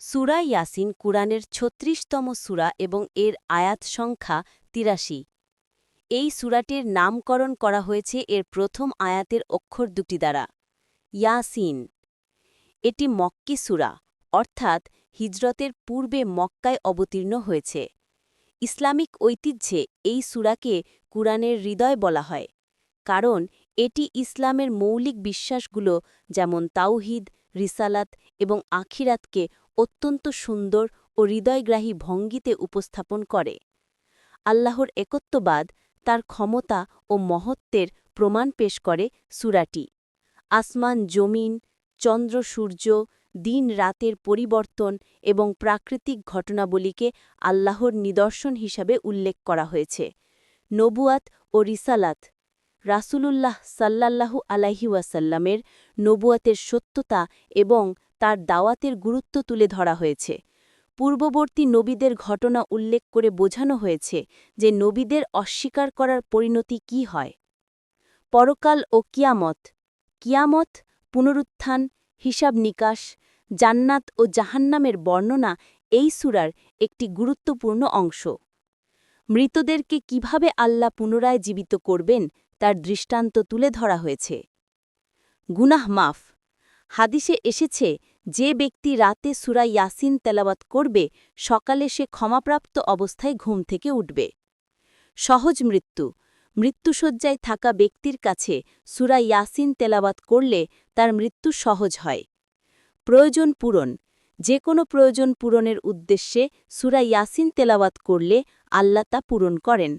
সূরা ইয়াসিন কুরআনের ৩৬তম সূরা এবং এর আয়াত সংখ্যা ৮৩। এই সূরাটির নামকরণ করা হয়েছে এর প্রথম আয়াতের অক্ষর দুটি দ্বারা। ইয়াসিন। এটি মক্কি সূরা, অর্থাৎ হিজরতের পূর্বে মক্কায় অবতীর্ণ হয়েছে। ইসলামিক ঐতিহ্যে এই সূরাকে কুরআনের হৃদয় বলা হয়, কারণ এটি ইসলামের মৌলিক বিশ্বাসগুলো যেমন তাওহীদ, রিসালাত এবং আখিরাতকে অত্যন্ত সুন্দর ও হৃদয়গ্রাহী ভঙ্গিতে উপস্থাপন করে। আল্লাহর একত্ববাদ, তার ক্ষমতা ও মহত্বের প্রমাণ পেশ করে সূরাটি। আসমান জমিন, চন্দ্র সূর্য, দিন রাতের পরিবর্তন এবং প্রাকৃতিক ঘটনাবলীকে আল্লাহর নিদর্শন হিসাবে উল্লেখ করা হয়েছে। নবুয়াত ও রিসালাত। রাসূলুল্লাহ সাল্লাল্লাহু আলাইহি ওয়াসাল্লামের নবুয়াতের সত্যতা এবং তার দাওয়াতের গুরুত্ব তুলে ধরা হয়েছে। পূর্ববর্তী নবীদের ঘটনা উল্লেখ করে বোঝানো হয়েছে যে নবীদের অস্বীকার করার পরিণতি কী হয়। পরকাল ও কিয়ামত। কিয়ামত, পুনরুত্থান, হিসাব নিকাশ, জান্নাত ও জাহান্নামের বর্ণনা এই সূরার একটি গুরুত্বপূর্ণ অংশ। মৃতদেরকে কিভাবে আল্লাহ পুনরায় জীবিত করবেন তার দৃষ্টান্ত তুলে ধরা হয়েছে। গুনাহ মাফ। হাদিসে এসেছে, যে ব্যক্তি রাতে সূরা ইয়াসিন তেলাওয়াত করবে, সকালে সে ক্ষমাপ্রাপ্ত অবস্থায় ঘুম থেকে উঠবে। সহজ মৃত্যু। মৃত্যুশয্যায় থাকা ব্যক্তির কাছে সূরা ইয়াসিন তেলাওয়াত করলে তার মৃত্যু সহজ হয়। প্রয়োজন পূরণ। যে কোনো প্রয়োজন পূরণের উদ্দেশ্যে সূরা ইয়াসিন তেলাওয়াত করলে আল্লাহ তা পূরণ করেন।